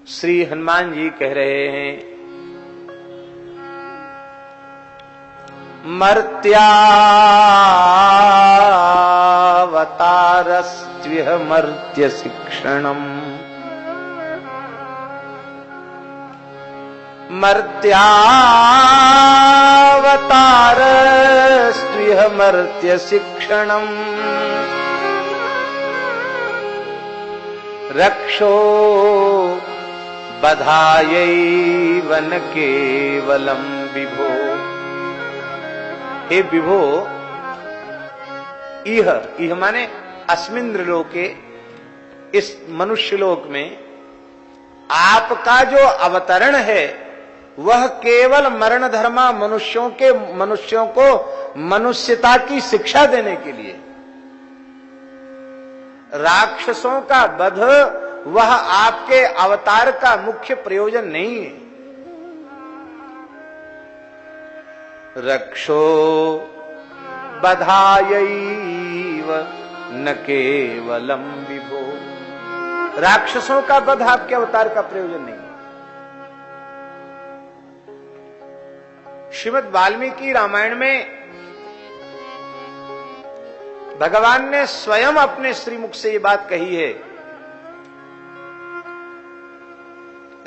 श्री हनुमान जी कह रहे हैं, मर्त्यावतारस्त्विह मर्त्य शिक्षणम्, मर्त्यावतारस्त्विह मर्त्य शिक्षणम्, रक्षो बधायैव न केवलम विभो। हे विभो, इह माने अस्मिन्द्र लोके, इस मनुष्य लोक में आपका जो अवतरण है वह केवल मरण धर्मा मनुष्यों को मनुष्यता की शिक्षा देने के लिए। राक्षसों का वध वह आपके अवतार का मुख्य प्रयोजन नहीं है। रक्षो बधायैव न केवलम विभो। राक्षसों का वध आपके अवतार का प्रयोजन नहीं है। श्रीमद् वाल्मीकि रामायण में भगवान ने स्वयं अपने श्रीमुख से ये बात कही है,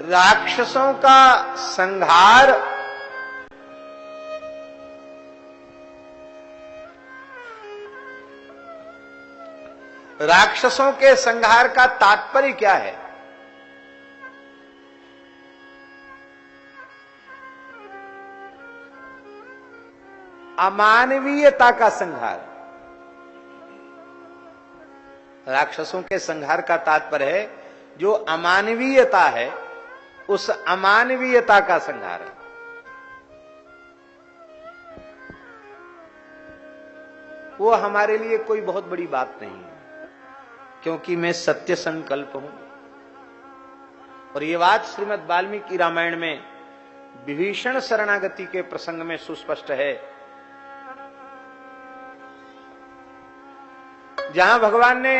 राक्षसों का संहार राक्षसों के संहार का तात्पर्य क्या है? अमानवीयता का संहार। राक्षसों के संहार का तात्पर्य है जो अमानवीयता है, उस अमानवीयता का संहार। वो हमारे लिए कोई बहुत बड़ी बात नहीं है, क्योंकि मैं सत्य संकल्प हूं। और ये बात श्रीमद् वाल्मीकि रामायण में विभीषण शरणागति के प्रसंग में सुस्पष्ट है, जहां भगवान ने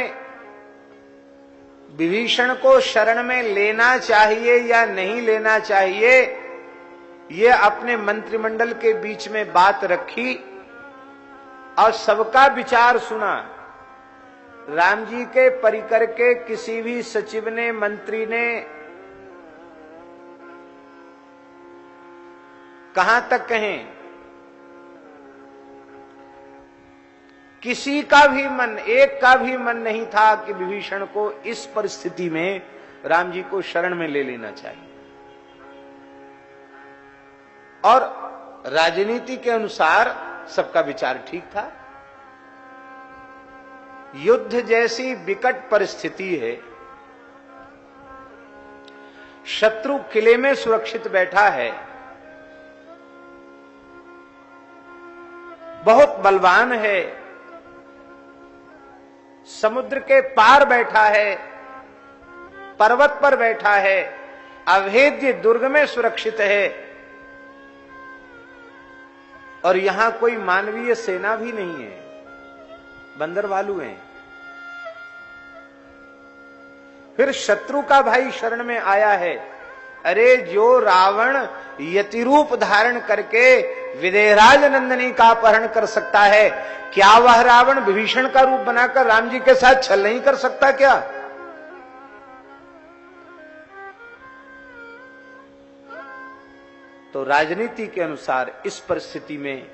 विभीषण को शरण में लेना चाहिए या नहीं लेना चाहिए, ये अपने मंत्रिमंडल के बीच में बात रखी और सबका विचार सुना। राम जी के परिकर के किसी भी सचिव ने, मंत्री ने कहां तक कहें, किसी का भी मन, एक का भी मन नहीं था कि विभीषण को इस परिस्थिति में राम जी को शरण में ले लेना चाहिए। और राजनीति के अनुसार सबका विचार ठीक था। युद्ध जैसी विकट परिस्थिति है, शत्रु किले में सुरक्षित बैठा है, बहुत बलवान है, समुद्र के पार बैठा है, पर्वत पर बैठा है, अभेद्य दुर्ग में सुरक्षित है, और यहां कोई मानवीय सेना भी नहीं है, बंदर भालू हैं। फिर शत्रु का भाई शरण में आया है। अरे जो रावण यतिरूप धारण करके विदेहराज नंदिनी का अपहरण कर सकता है, क्या वह रावण विभीषण का रूप बनाकर राम जी के साथ छल नहीं कर सकता क्या? तो राजनीति के अनुसार इस परिस्थिति में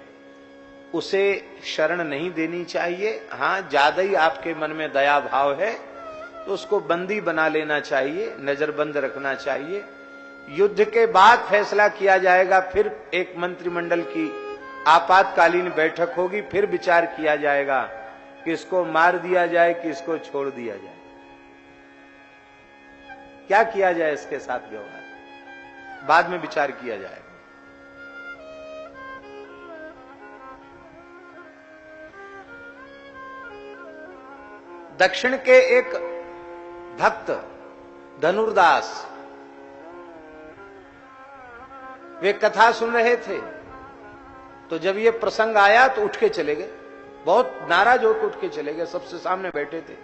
उसे शरण नहीं देनी चाहिए। हां, ज्यादा ही आपके मन में दया भाव है तो उसको बंदी बना लेना चाहिए, नजरबंद रखना चाहिए। युद्ध के बाद फैसला किया जाएगा, फिर एक मंत्रिमंडल की आपातकालीन बैठक होगी, फिर विचार किया जाएगा कि इसको मार दिया जाए कि इसको छोड़ दिया जाए, क्या किया जाए इसके साथ व्यवहार, बाद में विचार किया जाएगा। दक्षिण के एक भक्त धनुर्दास, वे कथा सुन रहे थे, तो जब ये प्रसंग आया तो उठ के चले गए, बहुत नाराज होकर उठ के चले गए, सबसे सामने बैठे थे।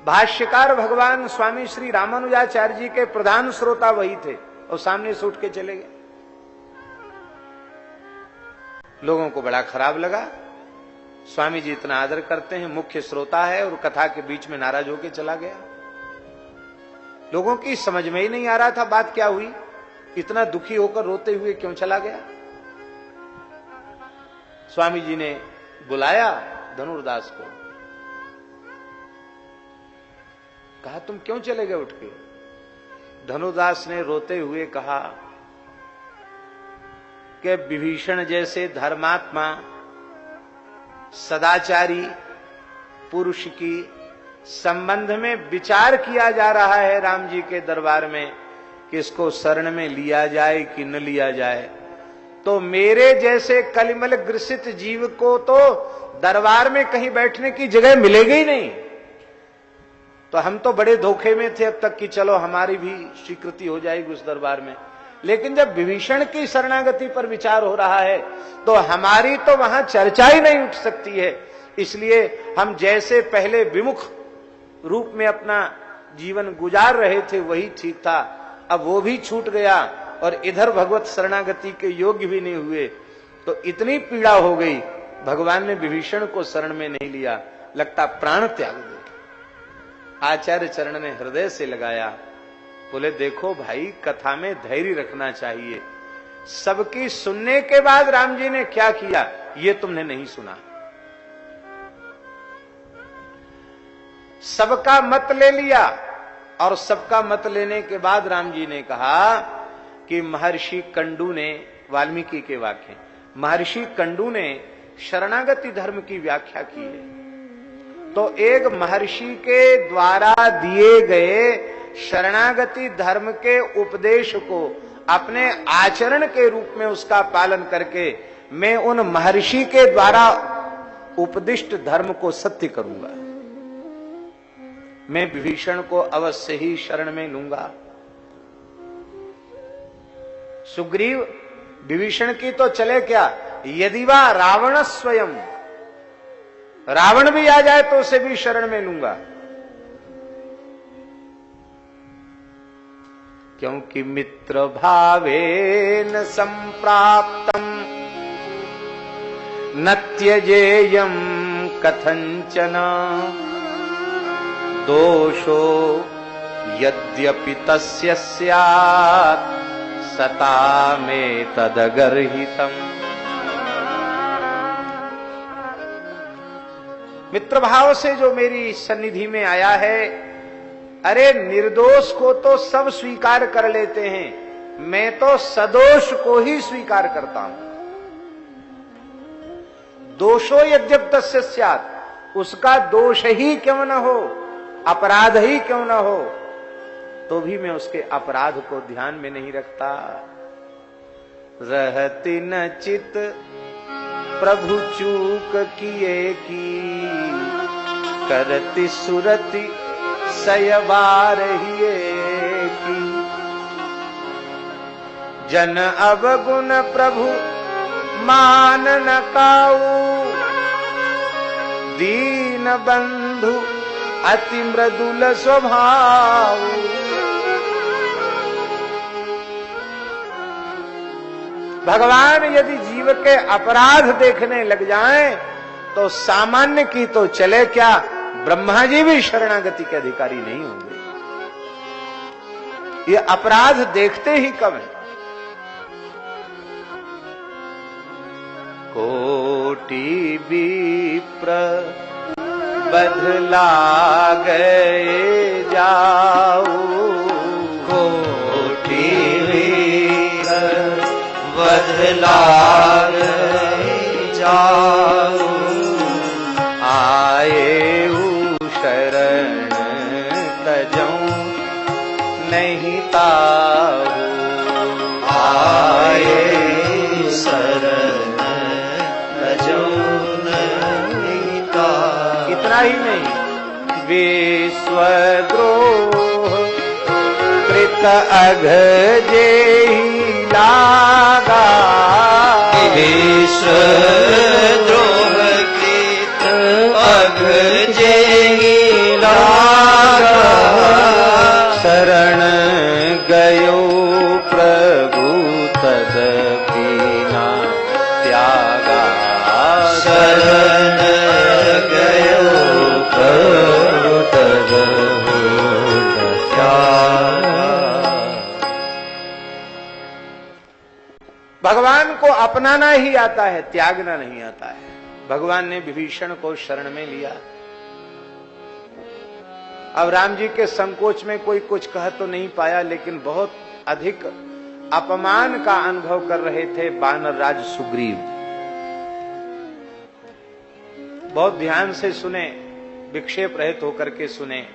भाष्यकार भगवान स्वामी श्री रामानुजाचार्य जी के प्रधान श्रोता वही थे और सामने से उठ के चले गए। लोगों को बड़ा खराब लगा। स्वामी जी इतना आदर करते हैं, मुख्य श्रोता है और कथा के बीच में नाराज होकर चला गया। लोगों की समझ में ही नहीं आ रहा था बात क्या हुई, इतना दुखी होकर रोते हुए क्यों चला गया। स्वामी जी ने बुलाया धनुर्दास को, कहा तुम क्यों चले गए उठ के। धनुर्दास ने रोते हुए कहा कि विभीषण जैसे धर्मात्मा सदाचारी पुरुष की संबंध में विचार किया जा रहा है राम जी के दरबार में कि इसको शरण में लिया जाए कि न लिया जाए, तो मेरे जैसे कलिमल ग्रसित जीव को तो दरबार में कहीं बैठने की जगह मिलेगी ही नहीं। तो हम तो बड़े धोखे में थे अब तक कि चलो हमारी भी स्वीकृति हो जाएगी उस दरबार में, लेकिन जब विभीषण की शरणागति पर विचार हो रहा है तो हमारी तो वहां चर्चा ही नहीं उठ सकती है। इसलिए हम जैसे पहले विमुख रूप में अपना जीवन गुजार रहे थे वही ठीक था, अब वो भी छूट गया और इधर भगवत शरणागति के योग्य भी नहीं हुए, तो इतनी पीड़ा हो गई। भगवान ने विभीषण को शरण में नहीं लिया, लगता प्राण त्याग दे। आचार्य चरण ने हृदय से लगाया, बोले देखो भाई कथा में धैर्य रखना चाहिए। सबकी सुनने के बाद राम जी ने क्या किया ये तुमने नहीं सुना। सबका मत ले लिया और सबका मत लेने के बाद राम जी ने कहा कि महर्षि कंडू ने, वाल्मीकि के वाक्य, महर्षि कंडू ने शरणागति धर्म की व्याख्या की है। तो एक महर्षि के द्वारा दिए गए शरणागति धर्म के उपदेश को अपने आचरण के रूप में उसका पालन करके मैं उन महर्षि के द्वारा उपदिष्ट धर्म को सत्य करूंगा। मैं विभीषण को अवश्य ही शरण में लूंगा। सुग्रीव विभीषण की तो चले क्या, यदि वा रावण स्वयं, रावण भी आ जाए तो उसे भी शरण में लूंगा, क्योंकि मित्र भावेन संप्राप्तम न त्यजेयम कथंचन दोषो यद्यपि तस्य स्यात् सतामेतदगर्हितम्। मित्र भाव से जो मेरी सन्निधि में आया है, अरे निर्दोष को तो सब स्वीकार कर लेते हैं, मैं तो सदोष को ही स्वीकार करता हूं। दोषो यद्यप तस्य स्यात्, उसका दोष ही क्यों न हो, अपराध ही क्यों न हो, तो भी मैं उसके अपराध को ध्यान में नहीं रखता। रहती न चित प्रभु चूक किए की, करती सुरति सयवार हिए की। जन अवगुण प्रभु मान न काऊ, दीन बंधु अति मृदुल स्वभाव। भगवान यदि जीव के अपराध देखने लग जाएं तो सामान्य की तो चले क्या, ब्रह्मा जी भी शरणागति के अधिकारी नहीं होंगे। ये अपराध देखते ही कब है। कोटि विप्र बदला गए जाओ, कोटि विप्र बदला गए जाओ। आए शरण तजऊं नहीं ताऊ, आए शरण तजऊं नहीं ताऊ। इतना ही नहीं, विश्वद्रोह कृत अघ जेहि लागा, विश्वद्रोह कृत अघ जेहि लागा। गयो प्रभु तदपि न त्यागा, शरण गयो प्रभु तदपि न त्यागा। भगवान को अपनाना ही आता है, त्यागना नहीं आता है। भगवान ने विभीषण को शरण में लिया। अब राम जी के संकोच में कोई कुछ कह तो नहीं पाया, लेकिन बहुत अधिक अपमान का अनुभव कर रहे थे वानर राज सुग्रीव। बहुत ध्यान से सुने, विक्षेप रहित होकर के सुने।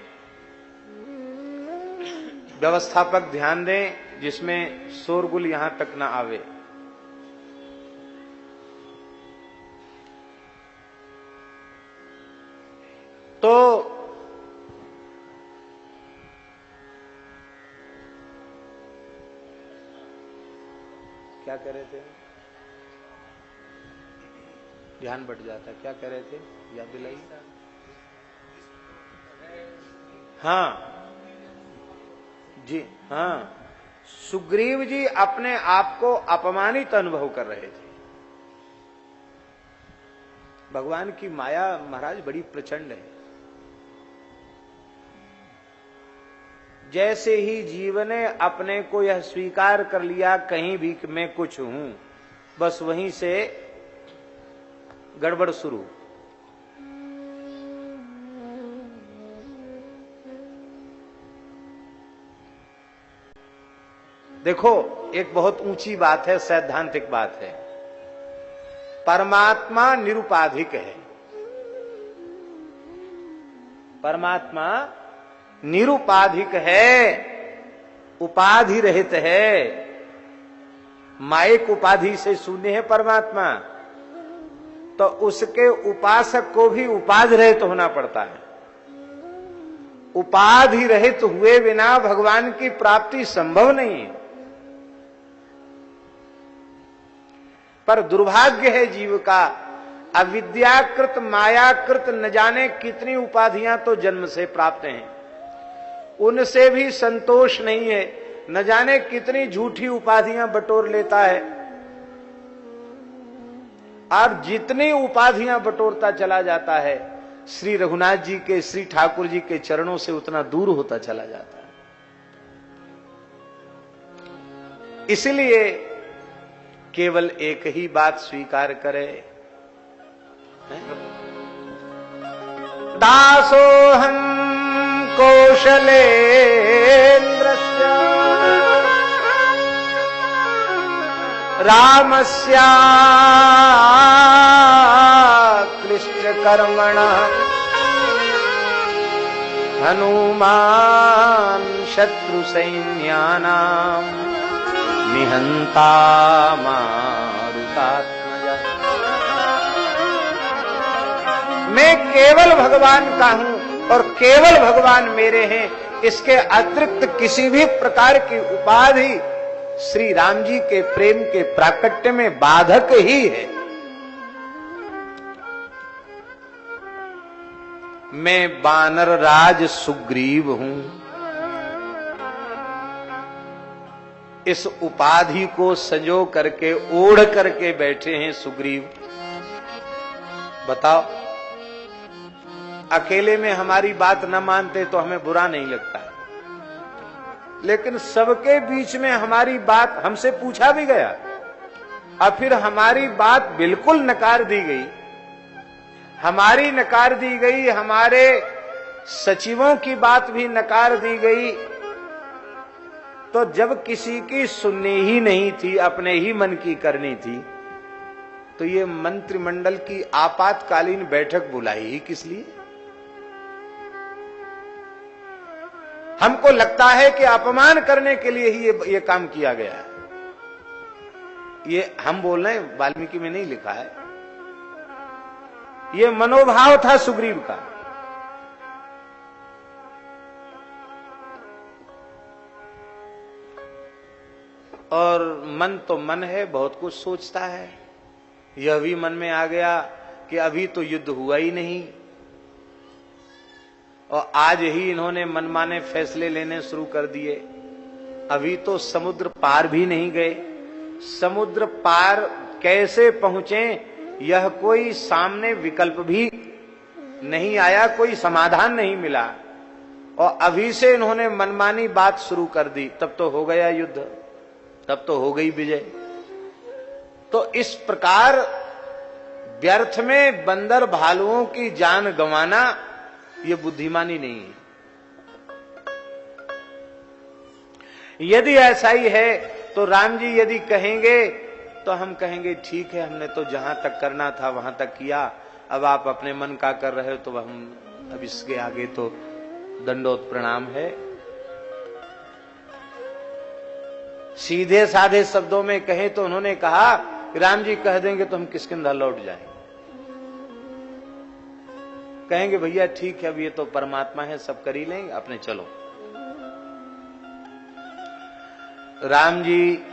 व्यवस्थापक ध्यान दें जिसमें शोरगुल यहां तक ना आवे। तो क्या कह रहे थे? ध्यान बट जाता, क्या कह रहे थे, याद दिलाइए। हाँ जी, हाँ, सुग्रीव जी अपने आप को अपमानित अनुभव कर रहे थे। भगवान की माया महाराज बड़ी प्रचंड है। जैसे ही जीव ने अपने को यह स्वीकार कर लिया कहीं भी कि मैं कुछ हूं, बस वहीं से गड़बड़ शुरू। देखो, एक बहुत ऊंची बात है, सैद्धांतिक बात है। परमात्मा निरुपाधिक है। परमात्मा निरुपाधिक है, उपाधि रहित है। मायिक उपाधि से शून्य है परमात्मा, तो उसके उपासक को भी उपाधि रहित होना पड़ता है। उपाधि रहित हुए बिना भगवान की प्राप्ति संभव नहीं है। पर दुर्भाग्य है जीव का, अविद्याकृत मायाकृत न जाने कितनी उपाधियां तो जन्म से प्राप्त हैं, उनसे भी संतोष नहीं है। न जाने कितनी झूठी उपाधियां बटोर लेता है, और जितनी उपाधियां बटोरता चला जाता है, श्री रघुनाथ जी के, श्री ठाकुर जी के चरणों से उतना दूर होता चला जाता है। इसलिए केवल एक ही बात स्वीकार करे, दासोहम कौशलेन्द्रस्य रामस्य क्लिष्टकर्मणः हनुमान् शत्रुसैन्यानां निहंता मारुतात्मजा। मैं केवल भगवान का हूं और केवल भगवान मेरे हैं। इसके अतिरिक्त किसी भी प्रकार की उपाधि श्री राम जी के प्रेम के प्राकट्य में बाधक ही है। मैं वानर राज सुग्रीव हूं। इस उपाधि को संजो करके, ओढ़ करके बैठे हैं सुग्रीव। बताओ, अकेले में हमारी बात न मानते तो हमें बुरा नहीं लगता, लेकिन सबके बीच में हमारी बात हमसे पूछा भी गया और फिर हमारी बात बिल्कुल नकार दी गई। हमारी नकार दी गई, हमारे सचिवों की बात भी नकार दी गई। तो जब किसी की सुननी ही नहीं थी, अपने ही मन की करनी थी, तो ये मंत्रिमंडल की आपातकालीन बैठक बुलाई ही किस लिए? हमको लगता है कि अपमान करने के लिए ही ये काम किया गया है। ये हम बोल रहे हैं, वाल्मीकि में नहीं लिखा है। ये मनोभाव था सुग्रीव का। और मन तो मन है, बहुत कुछ सोचता है। यह भी मन में आ गया कि अभी तो युद्ध हुआ ही नहीं, और आज ही इन्होंने मनमाने फैसले लेने शुरू कर दिए। अभी तो समुद्र पार भी नहीं गए। समुद्र पार कैसे पहुंचे, यह कोई सामने विकल्प भी नहीं आया, कोई समाधान नहीं मिला, और अभी से इन्होंने मनमानी बात शुरू कर दी, तब तो हो गया युद्ध, तब तो हो गई विजय। तो इस प्रकार व्यर्थ में बंदर भालुओं की जान गंवाना ये बुद्धिमानी नहीं है। यदि ऐसा ही है तो राम जी यदि कहेंगे तो हम कहेंगे ठीक है, हमने तो जहां तक करना था वहां तक किया, अब आप अपने मन का कर रहे हो तो हम अब इसके आगे तो दंडोत प्रणाम है। सीधे साधे शब्दों में कहें तो उन्होंने कहा राम जी कह देंगे तो हम किष्किंधा लौट जाएं। कहेंगे भैया ठीक है, अब ये तो परमात्मा है, सब कर ही लेंगे, अपने चलो। राम जी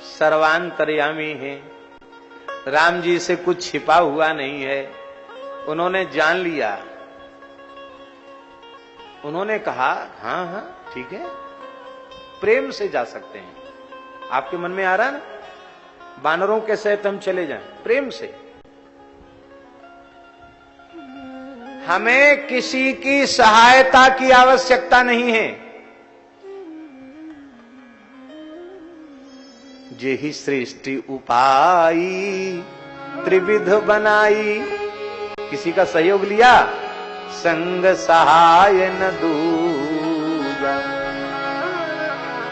सर्वांतर्यामी हैं, राम जी से कुछ छिपा हुआ नहीं है। उन्होंने जान लिया, उन्होंने कहा हाँ हाँ ठीक है, प्रेम से जा सकते हैं। आपके मन में आ रहा ना, बानरों के सहित हम चले जाएं, प्रेम से। हमें किसी की सहायता की आवश्यकता नहीं है। जेहि सृष्टि उपाई त्रिविध बनाई, किसी का सहयोग लिया, संग सहाय न दूजा।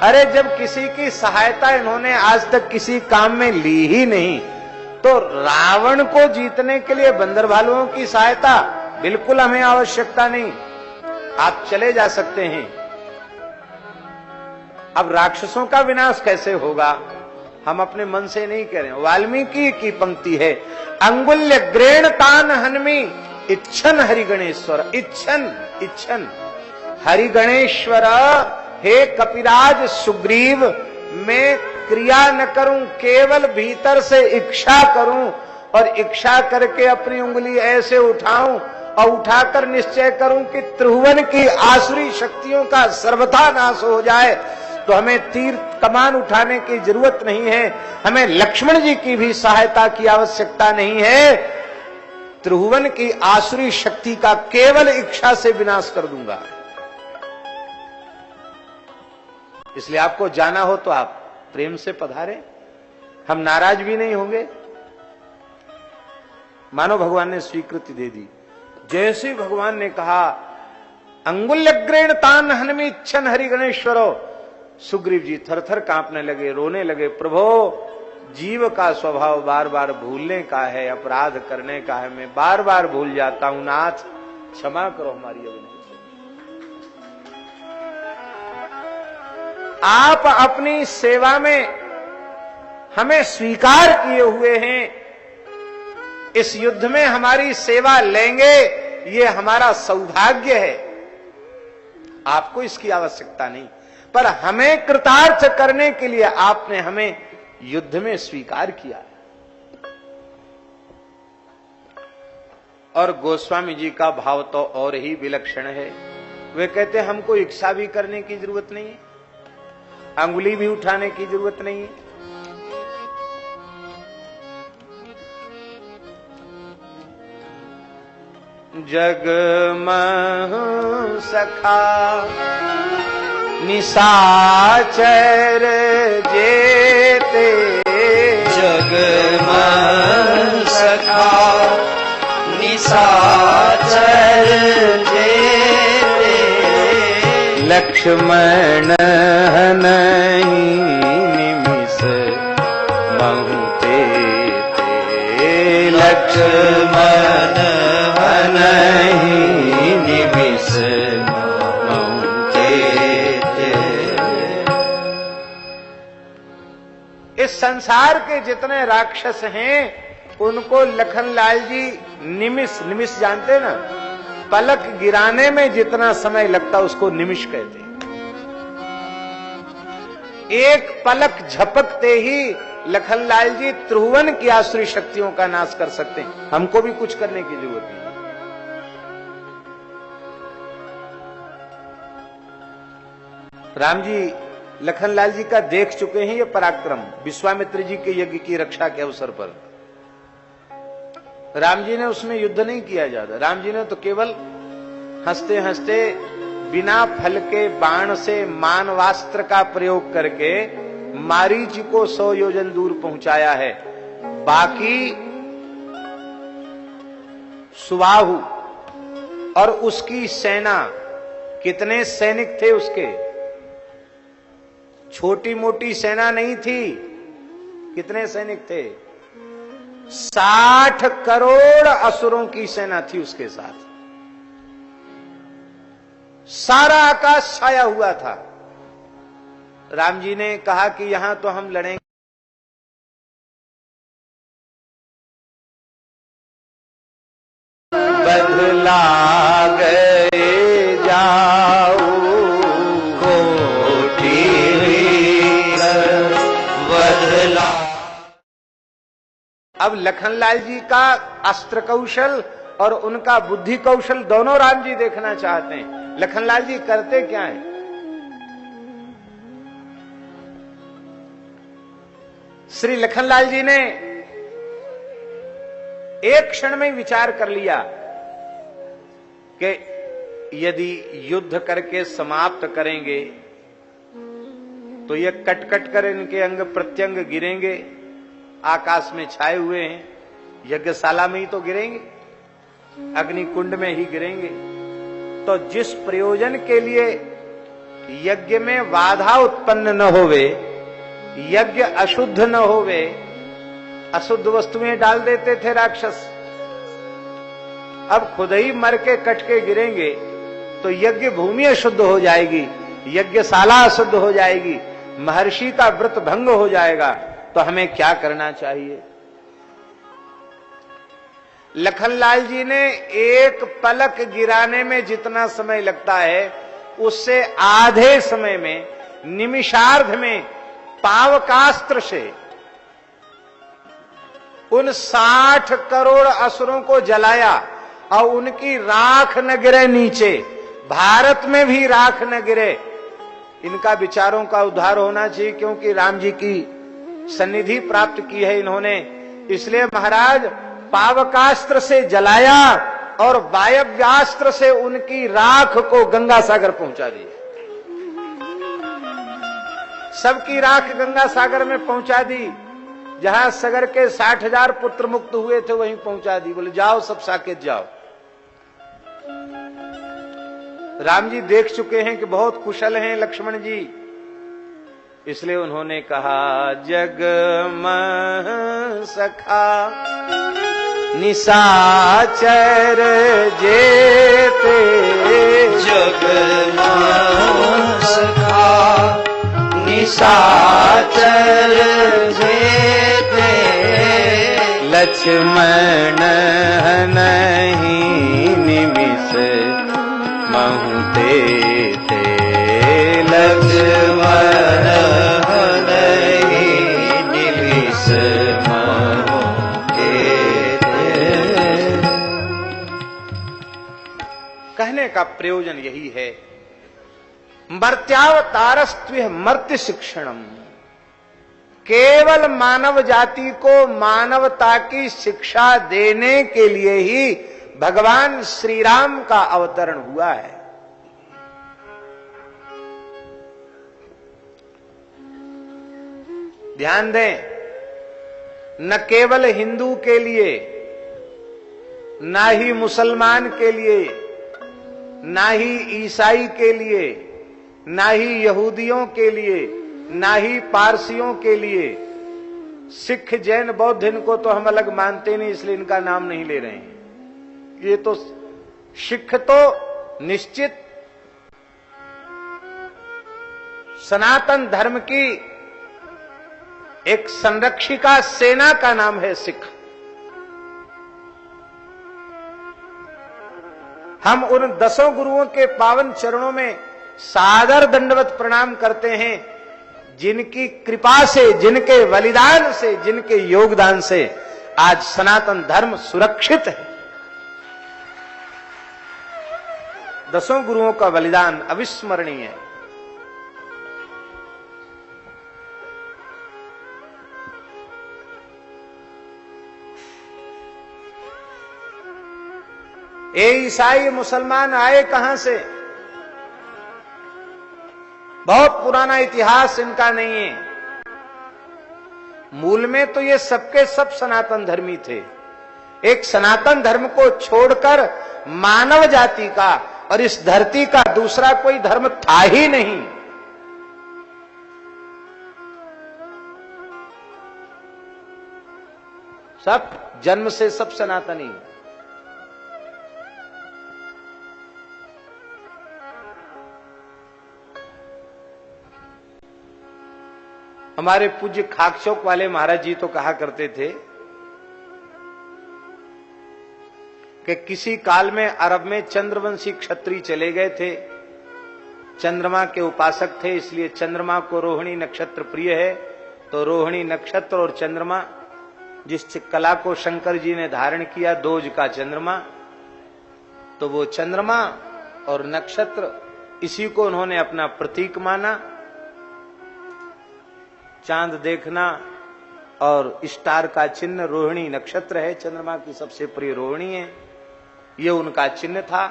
अरे जब किसी की सहायता इन्होंने आज तक किसी काम में ली ही नहीं, तो रावण को जीतने के लिए बंदर भालुओं की सहायता बिल्कुल हमें आवश्यकता नहीं, आप चले जा सकते हैं। अब राक्षसों का विनाश कैसे होगा, हम अपने मन से नहीं कह रहे हैं। वाल्मीकि की पंक्ति है, अंगुल्य ग्रेण तान हन्मी इच्छन हरिगणेश्वर। इच्छन इच्छन हरिगणेश्वर, हे कपिराज सुग्रीव, मैं क्रिया न करूं, केवल भीतर से इच्छा करूं, और इच्छा करके अपनी उंगली ऐसे उठाऊं और उठाकर निश्चय करूं कि त्रिभुवन की आसुरी शक्तियों का सर्वथा नाश हो जाए, तो हमें तीर कमान उठाने की जरूरत नहीं है, हमें लक्ष्मण जी की भी सहायता की आवश्यकता नहीं है। त्रिभुवन की आसुरी शक्ति का केवल इच्छा से विनाश कर दूंगा। इसलिए आपको जाना हो तो आप प्रेम से पधारे, हम नाराज भी नहीं होंगे। मानो भगवान ने स्वीकृति दे दी। जैसे भगवान ने कहा अंगुल्यग्रेण तान हन्मी इच्छन हरिगणेश्वरो, सुग्रीव जी थरथर कांपने लगे, रोने लगे। प्रभो, जीव का स्वभाव बार बार भूलने का है, अपराध करने का है, मैं बार बार भूल जाता हूं, नाथ क्षमा करो हमारी अविनय। आप अपनी सेवा में हमें स्वीकार किए हुए हैं, इस युद्ध में हमारी सेवा लेंगे, ये हमारा सौभाग्य है। आपको इसकी आवश्यकता नहीं, पर हमें कृतार्थ करने के लिए आपने हमें युद्ध में स्वीकार किया। और गोस्वामी जी का भाव तो और ही विलक्षण है। वे कहते हमको इच्छा भी करने की जरूरत नहीं है, अंगुली भी उठाने की जरूरत नहीं है। जगमह सखा निशाचर जेते, जगमह सखा निशाचर जेते, लक्ष्मण नहीं निमिष महु तेते, लक्ष्मण नहीं निमिष महु तेते। इस संसार के जितने राक्षस हैं उनको लखनलाल जी निमिष, निमिष जानते ना, पलक गिराने में जितना समय लगता उसको निमिष कहते हैं। एक पलक झपकते ही लखनलाल जी त्रिभुवन की आसुरी शक्तियों का नाश कर सकते हैं, हमको भी कुछ करने की जरूरत नहीं। राम जी लखनलाल जी का देख चुके हैं ये पराक्रम विश्वामित्र जी के यज्ञ की रक्षा के अवसर पर। राम जी ने उसमें युद्ध नहीं किया ज्यादा, राम जी ने तो केवल हंसते हंसते बिना फल के बाण से मानवास्त्र का प्रयोग करके मारीच को 100 योजन दूर पहुंचाया है। बाकी सुबाहु और उसकी सेना, कितने सैनिक थे उसके, छोटी मोटी सेना नहीं थी। कितने सैनिक थे? 60 करोड़ असुरों की सेना थी उसके साथ। सारा आकाश छाया हुआ था। राम जी ने कहा कि यहां तो हम लड़ेंगे, बदला गए जाओ कोटि बदला। अब लखनलाल जी का अस्त्र कौशल और उनका बुद्धि कौशल दोनों राम जी देखना चाहते हैं। लखनलाल जी करते क्या है? श्री लखनलाल जी ने एक क्षण में विचार कर लिया कि यदि युद्ध करके समाप्त करेंगे तो ये कट कट कर इनके अंग प्रत्यंग गिरेंगे, आकाश में छाए हुए हैं, यज्ञशाला में ही तो गिरेंगे, अग्निकुंड में ही गिरेंगे। तो जिस प्रयोजन के लिए यज्ञ में बाधा उत्पन्न न होवे, यज्ञ अशुद्ध न होवे, अशुद्ध वस्तुएं डाल देते थे राक्षस। अब खुद ही मर के कट के गिरेंगे तो यज्ञ भूमि अशुद्ध हो जाएगी, यज्ञशाला अशुद्ध हो जाएगी, महर्षि का व्रत भंग हो जाएगा। तो हमें क्या करना चाहिए? लखनलाल जी ने एक पलक गिराने में जितना समय लगता है उससे आधे समय में, निमिषार्ध में पावकास्त्र से उन 60 करोड़ असुरों को जलाया और उनकी राख न गिरे नीचे, भारत में भी राख न गिरे। इनका विचारों का उद्धार होना चाहिए, क्योंकि राम जी की सन्निधि प्राप्त की है इन्होंने। इसलिए महाराज पावकास्त्र से जलाया और वायव्यास्त्र से उनकी राख को गंगा सागर पहुंचा दिया। सबकी राख गंगा सागर में पहुंचा दी। जहां सगर के 60,000 पुत्र मुक्त हुए थे वहीं पहुंचा दी। बोले जाओ सब साकेत जाओ। राम जी देख चुके हैं कि बहुत कुशल हैं लक्ष्मण जी, इसलिए उन्होंने कहा जगमह सखा निशाचर जेते, जगमह सखा निशाचर जेते, लक्ष्मण नहीं निमिष महु तेते, लक्ष्मण नहीं निमिष महु तेते। कहने का प्रयोजन यही है, मर्त्यावतारस्त्व मर्त्य शिक्षणम। केवल मानव जाति को मानवता की शिक्षा देने के लिए ही भगवान श्री राम का अवतरण हुआ है। ध्यान दें, न केवल हिंदू के लिए, ना ही मुसलमान के लिए, ना ही ईसाई के लिए, ना ही यहूदियों के लिए, ना ही पारसियों के लिए, सिख जैन बौद्ध इनको तो हम अलग मानते नहीं, इसलिए इनका नाम नहीं ले रहे हैं। ये तो सिख तो निश्चित सनातन धर्म की एक संरक्षिका सेना का नाम है सिख। हम उन 10 गुरुओं के पावन चरणों में सादर दंडवत प्रणाम करते हैं, जिनकी कृपा से, जिनके बलिदान से, जिनके योगदान से आज सनातन धर्म सुरक्षित है। 10 गुरुओं का बलिदान अविस्मरणीय है। ये ईसाई मुसलमान आए कहां से? बहुत पुराना इतिहास इनका नहीं है। मूल में तो ये सबके सब सनातन धर्मी थे। एक सनातन धर्म को छोड़कर मानव जाति का और इस धरती का दूसरा कोई धर्म था ही नहीं। सब जन्म से सब सनातनी। हमारे पूज्य खाकचौक वाले महाराज जी तो कहा करते थे कि किसी काल में अरब में चंद्रवंशी क्षत्रिय चले गए थे, चंद्रमा के उपासक थे, इसलिए चंद्रमा को रोहिणी नक्षत्र प्रिय है। तो रोहिणी नक्षत्र और चंद्रमा, जिस कला को शंकर जी ने धारण किया, दोज का चंद्रमा, तो वो चंद्रमा और नक्षत्र इसी को उन्होंने अपना प्रतीक माना। चांद देखना और स्टार का चिन्ह रोहिणी नक्षत्र है, चंद्रमा की सबसे प्रिय रोहिणी है, ये उनका चिन्ह था।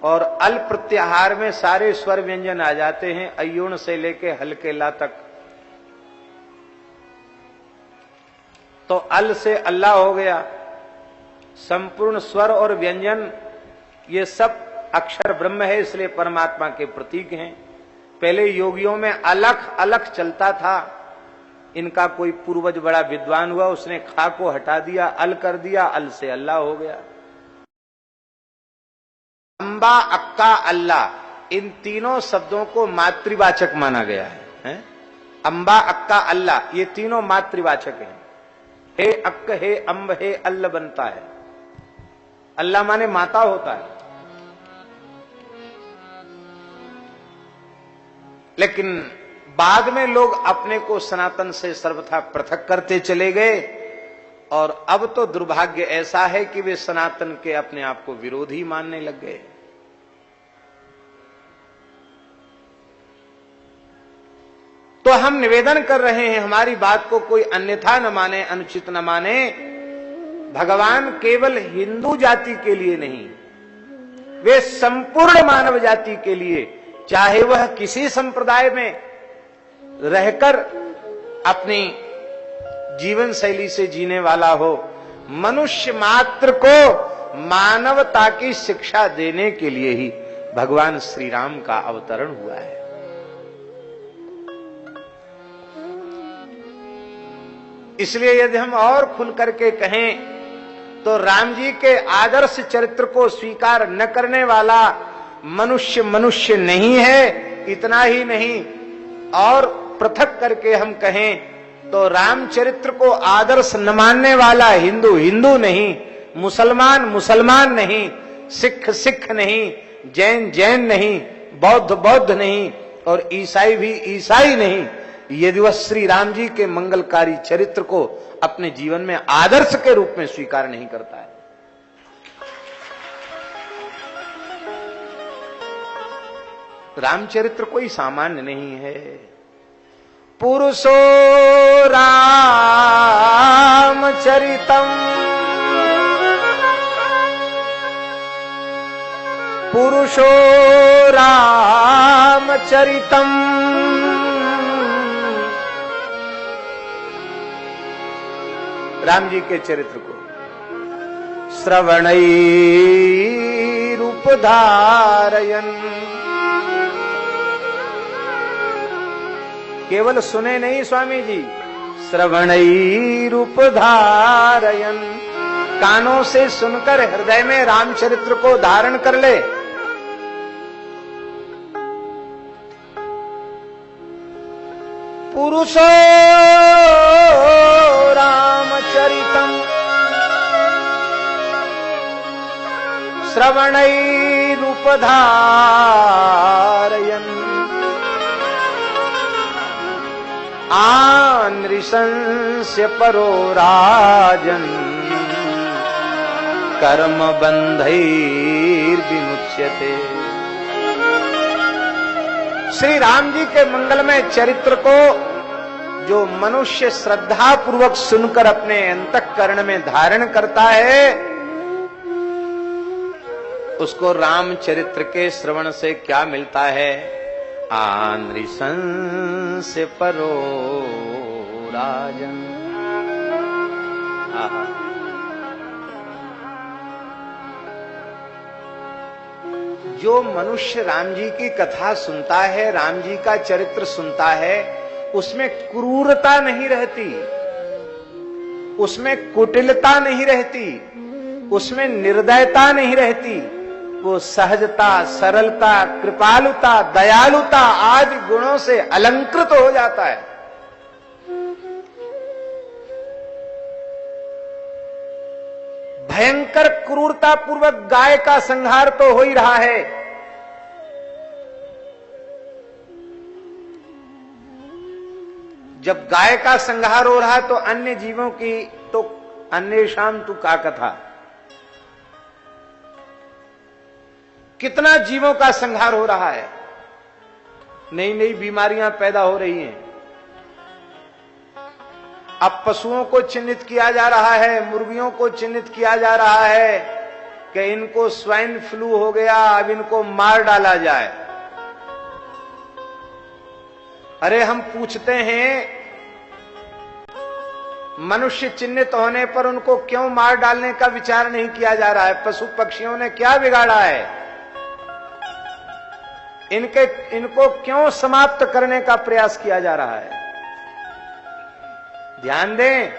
और अल प्रत्याहार में सारे स्वर व्यंजन आ जाते हैं, अयुण से लेके हल्के ला तक। तो अल से अल्लाह हो गया। संपूर्ण स्वर और व्यंजन ये सब अक्षर ब्रह्म है, इसलिए परमात्मा के प्रतीक हैं। पहले योगियों में अलख अलख चलता था। इनका कोई पूर्वज बड़ा विद्वान हुआ, उसने खा को हटा दिया, अल कर दिया, अल से अल्लाह हो गया। अम्बा, अक्का, अल्लाह, इन तीनों शब्दों को मातृवाचक माना गया है? अम्बा, अक्का, अल्लाह, ये तीनों मातृवाचक हैं। हे अक्क, हे अम्ब, हे अल्लाह बनता है। अल्लाह माने माता होता है। लेकिन बाद में लोग अपने को सनातन से सर्वथा पृथक करते चले गए, और अब तो दुर्भाग्य ऐसा है कि वे सनातन के अपने आप को विरोधी मानने लग गए। तो हम निवेदन कर रहे हैं, हमारी बात को कोई अन्यथा न माने, अनुचित न माने। भगवान केवल हिंदू जाति के लिए नहीं, वे संपूर्ण मानव जाति के लिए, चाहे वह किसी संप्रदाय में रहकर अपनी जीवन शैली से जीने वाला हो, मनुष्य मात्र को मानवता की शिक्षा देने के लिए ही भगवान श्री राम का अवतरण हुआ है। इसलिए यदि हम और खुल करके कहें तो राम जी के आदर्श चरित्र को स्वीकार न करने वाला मनुष्य मनुष्य नहीं है। इतना ही नहीं, और पृथक करके हम कहें तो रामचरित्र को आदर्श न मानने वाला हिंदू हिंदू नहीं, मुसलमान मुसलमान नहीं, सिख सिख नहीं, जैन जैन नहीं, बौद्ध बौद्ध नहीं, और ईसाई भी ईसाई नहीं, यदि वह श्री राम जी के मंगलकारी चरित्र को अपने जीवन में आदर्श के रूप में स्वीकार नहीं करता है। रामचरित्र कोई सामान्य नहीं है। पुरुषो रामचरितम, पुरुषो रामचरितम, राम जी के चरित्र को श्रवणैरुपधारयन्, केवल सुने नहीं स्वामी जी, श्रवणैरुपधारयन्, कानों से सुनकर हृदय में रामचरित्र को धारण कर ले। पुरुषो रामचरितम श्रवणैरुपधारयन्, आनृशंस्य परो राजन्, कर्म बंधैर्विमुच्यते। श्री राम जी के मंगलमय चरित्र को जो मनुष्य श्रद्धा पूर्वक सुनकर अपने अंतःकरण में धारण करता है, उसको रामचरित्र के श्रवण से क्या मिलता है? आनृशं से परो राजन। जो मनुष्य राम जी की कथा सुनता है, राम जी का चरित्र सुनता है, उसमें क्रूरता नहीं रहती, उसमें कुटिलता नहीं रहती, उसमें निर्दयता नहीं रहती। वो सहजता, सरलता, कृपालुता, दयालुता आदि गुणों से अलंकृत हो जाता है। भयंकर क्रूरता पूर्वक गाय का संहार तो हो ही रहा है, जब गाय का संहार हो रहा है तो अन्य जीवों की तो अन्येषां तु का कथा, कितना जीवों का संहार हो रहा है, नई नई बीमारियां पैदा हो रही हैं। अब पशुओं को चिन्हित किया जा रहा है, मुर्गियों को चिन्हित किया जा रहा है कि इनको स्वाइन फ्लू हो गया, अब इनको मार डाला जाए। अरे हम पूछते हैं, मनुष्य चिन्हित होने पर उनको क्यों मार डालने का विचार नहीं किया जा रहा है? पशु पक्षियों ने क्या बिगाड़ा है? इनको क्यों समाप्त करने का प्रयास किया जा रहा है? ध्यान दें,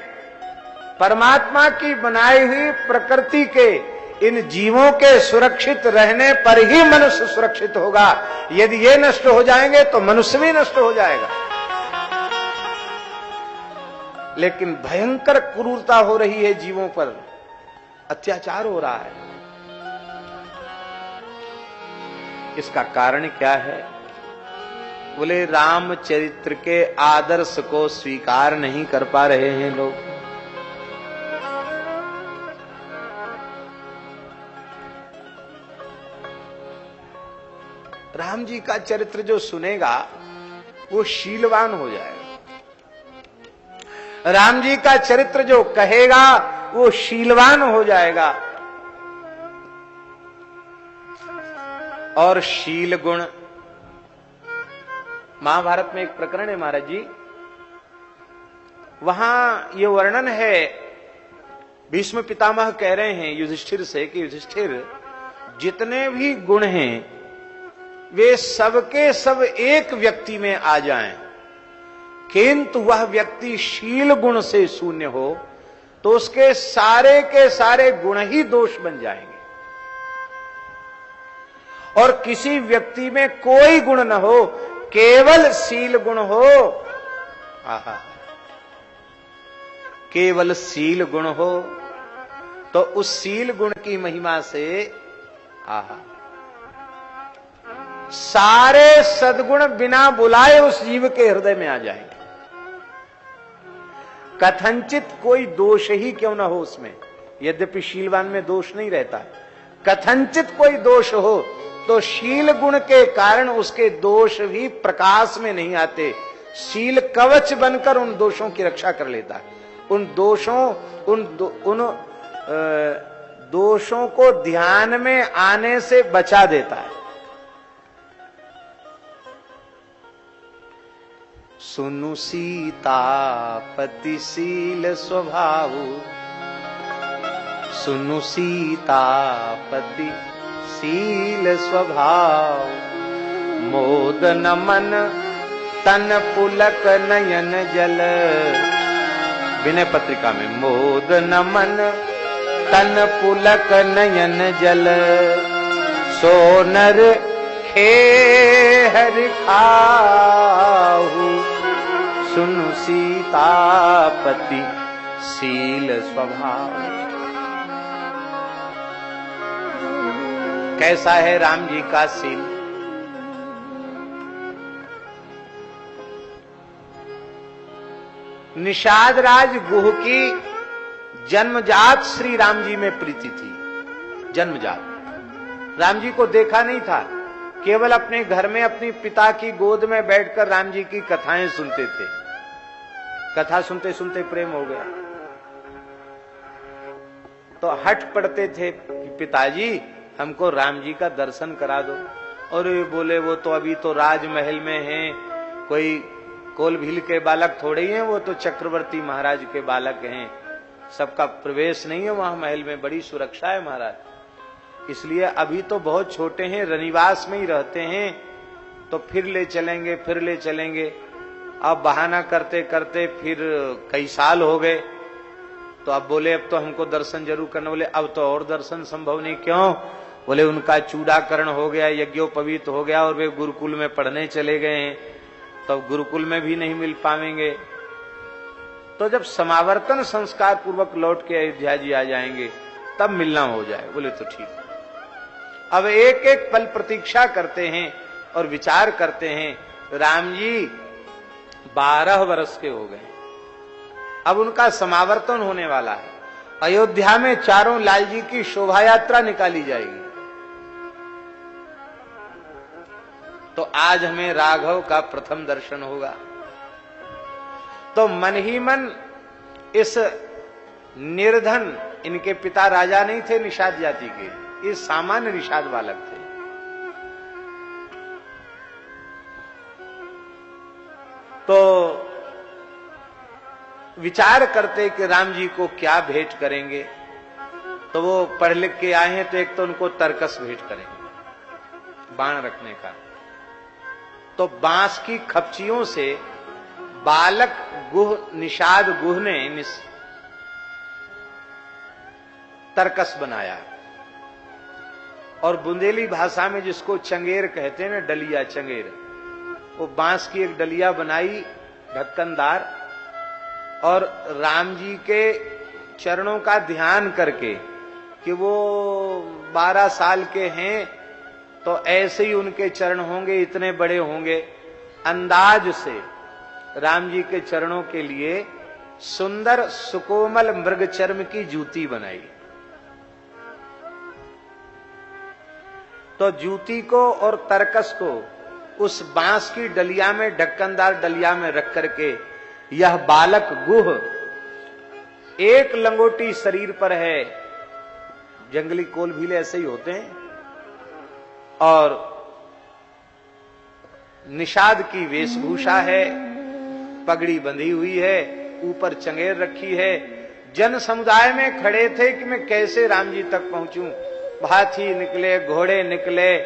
परमात्मा की बनाई हुई प्रकृति के इन जीवों के सुरक्षित रहने पर ही मनुष्य सुरक्षित होगा। यदि ये नष्ट हो जाएंगे तो मनुष्य भी नष्ट हो जाएगा। लेकिन भयंकर क्रूरता हो रही है, जीवों पर अत्याचार हो रहा है। इसका कारण क्या है? बोले रामचरित्र के आदर्श को स्वीकार नहीं कर पा रहे हैं लोग। राम जी का चरित्र जो सुनेगा वो शीलवान हो जाएगा। राम जी का चरित्र जो कहेगा वो शीलवान हो जाएगा। और शील गुण, महाभारत में एक प्रकरण है महाराज जी, वहां ये वर्णन है, भीष्म पितामह कह रहे हैं युधिष्ठिर से कि युधिष्ठिर, जितने भी गुण हैं वे सबके सब एक व्यक्ति में आ जाएं, किंतु वह व्यक्ति शील गुण से शून्य हो तो उसके सारे के सारे गुण ही दोष बन जाएंगे। और किसी व्यक्ति में कोई गुण न हो, केवल शील गुण हो, आहा, केवल शील गुण हो, तो उस शील गुण की महिमा से आहा, सारे सद्गुण बिना बुलाए उस जीव के हृदय में आ जाएंगे। कथनचित कोई दोष ही क्यों ना हो उसमें, यद्यपि शीलवान में दोष नहीं रहता, कथनचित कोई दोष हो तो शील गुण के कारण उसके दोष भी प्रकाश में नहीं आते। शील कवच बनकर उन दोषों की रक्षा कर लेता है, उन दोषों को ध्यान में आने से बचा देता है। सुनु सीतापति शील स्वभाव, सुनु सीतापति शील स्वभाव, मोद न मन तन पुलक नयन जल। विनय पत्रिका में, मोद न मन तन पुलक नयन जल, सो नर खे हरि खाहु, सुनु सीतापति शील स्वभाव। कैसा है राम जी का शील? निषाद राज गुह की जन्मजात श्री राम जी में प्रीति थी, जन्मजात। राम जी को देखा नहीं था, केवल अपने घर में अपनी पिता की गोद में बैठकर राम जी की कथाएं सुनते थे। कथा सुनते सुनते प्रेम हो गया, तो हट पड़ते थे कि पिताजी हमको राम जी का दर्शन करा दो। और ये बोले वो तो अभी तो राजमहल में हैं, कोई कोलभील के बालक थोड़े ही हैं, वो तो चक्रवर्ती महाराज के बालक हैं, सबका प्रवेश नहीं है वहां महल में, बड़ी सुरक्षा है महाराज, इसलिए अभी तो बहुत छोटे हैं, रनिवास में ही रहते हैं, तो फिर ले चलेंगे फिर ले चलेंगे। अब बहाना करते करते फिर कई साल हो गए, तो अब बोले अब तो हमको दर्शन जरूर करना। बोले अब तो और दर्शन संभव नहीं। क्यों? बोले उनका चूड़ाकरण हो गया, यज्ञोपवीत हो गया और वे गुरुकुल में पढ़ने चले गए हैं, तो गुरुकुल में भी नहीं मिल पाएंगे। तो जब समावर्तन संस्कार पूर्वक लौट के अयोध्या जी आ जाएंगे तब मिलना हो जाए। बोले तो ठीक। अब एक एक पल प्रतीक्षा करते हैं और विचार करते हैं। राम जी 12 वर्ष के हो गए, अब उनका समावर्तन होने वाला है। अयोध्या में चारों लाल जी की शोभा यात्रा निकाली जाएगी। तो आज हमें राघव का प्रथम दर्शन होगा। तो मन ही मन इस निर्धन, इनके पिता राजा नहीं थे निषाद जाति के, ये सामान्य निषाद बालक थे। तो विचार करते कि राम जी को क्या भेंट करेंगे। तो वो पढ़ लिख के आए हैं, तो एक तो उनको तरकस भेंट करेंगे, बाण रखने का। तो बांस की खपचियों से बालक गुह, निषाद गुह ने तरकस बनाया, और बुंदेली भाषा में जिसको चंगेर कहते हैं ना, डलिया चंगेर, वो बांस की एक डलिया बनाई ढक्कनदार, और राम जी के चरणों का ध्यान करके कि वो 12 साल के हैं, तो ऐसे ही उनके चरण होंगे, इतने बड़े होंगे, अंदाज से राम जी के चरणों के लिए सुंदर सुकोमल मृग चर्म की जूती बनाई। तो जूती को और तरकस को उस बांस की डलिया में, ढक्कनदार डलिया में रख करके यह बालक गुह एक लंगोटी शरीर पर है, जंगली कोलभीले ऐसे ही होते हैं, और निषाद की वेशभूषा है, पगड़ी बंधी हुई है, ऊपर चंगेर रखी है। जन समुदाय में खड़े थे कि मैं कैसे राम जी तक पहुंचूं। हाथी निकले, घोड़े निकले,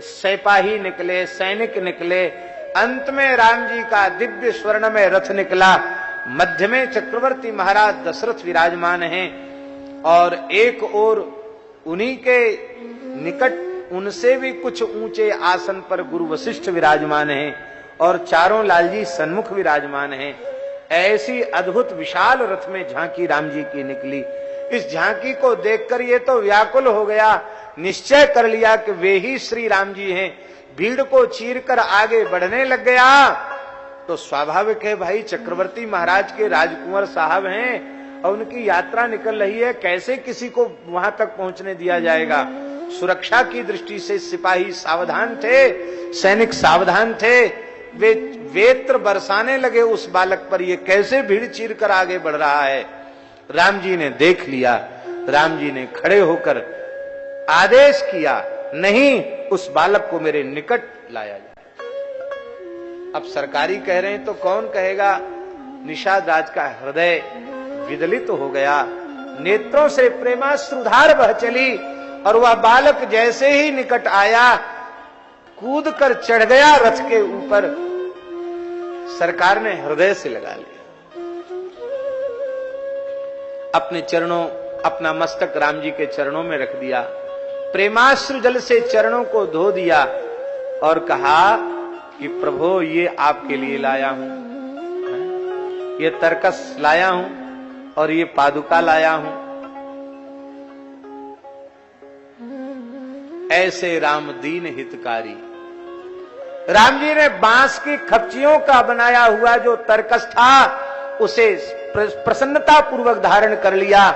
सिपाही निकले, सैनिक निकले, अंत में राम जी का दिव्य स्वर्ण में रथ निकला। मध्य में चक्रवर्ती महाराज दशरथ विराजमान हैं, और एक ओर उन्हीं के निकट उनसे भी कुछ ऊंचे आसन पर गुरु वशिष्ठ विराजमान हैं, और चारों लालजी सन्मुख विराजमान हैं। ऐसी अद्भुत विशाल रथ में झांकी राम जी की निकली। इस झांकी को देखकर ये तो व्याकुल हो गया, निश्चय कर लिया कि वे ही श्री राम जी हैं। भीड़ को चीरकर आगे बढ़ने लग गया। तो स्वाभाविक है भाई, चक्रवर्ती महाराज के राजकुंवर साहब हैं और उनकी यात्रा निकल रही है, कैसे किसी को वहां तक पहुंचने दिया जाएगा। सुरक्षा की दृष्टि से सिपाही सावधान थे, सैनिक सावधान थे। वे वेत्र बरसाने लगे उस बालक पर, ये कैसे भीड़ चीर कर आगे बढ़ रहा है। राम जी ने देख लिया, राम जी ने खड़े होकर आदेश किया, नहीं, उस बालक को मेरे निकट लाया जाए। अब सरकारी कह रहे हैं तो कौन कहेगा। निषाद राज का हृदय विदलित हो गया, नेत्रों से प्रेमाश्रुधार बह चली, और वह बालक जैसे ही निकट आया, कूद कर चढ़ गया रथ के ऊपर। सरकार ने हृदय से लगा लिया, अपने चरणों, अपना मस्तक राम जी के चरणों में रख दिया, प्रेमाश्रु जल से चरणों को धो दिया, और कहा कि प्रभु ये आपके लिए लाया हूं, ये तरकस लाया हूं, और ये पादुका लाया हूं। ऐसे राम दीन हितकारी। राम जी ने बांस की खपचियों का बनाया हुआ जो तरकस था, उसे प्रसन्नता पूर्वक धारण कर लिया,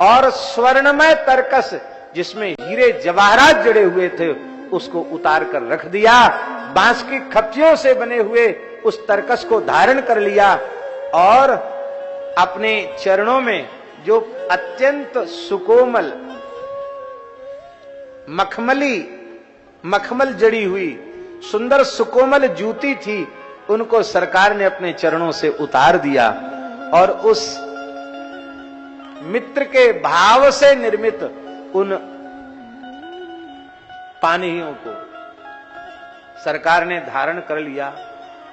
और स्वर्णमय तरकस जिसमें हीरे जवाहरात जड़े हुए थे, उसको उतार कर रख दिया। बांस की खपचियों से बने हुए उस तरकस को धारण कर लिया, और अपने चरणों में जो अत्यंत सुकोमल मखमल जड़ी हुई सुंदर सुकोमल जूती थी, उनको सरकार ने अपने चरणों से उतार दिया और उस मित्र के भाव से निर्मित उन पानियों को सरकार ने धारण कर लिया।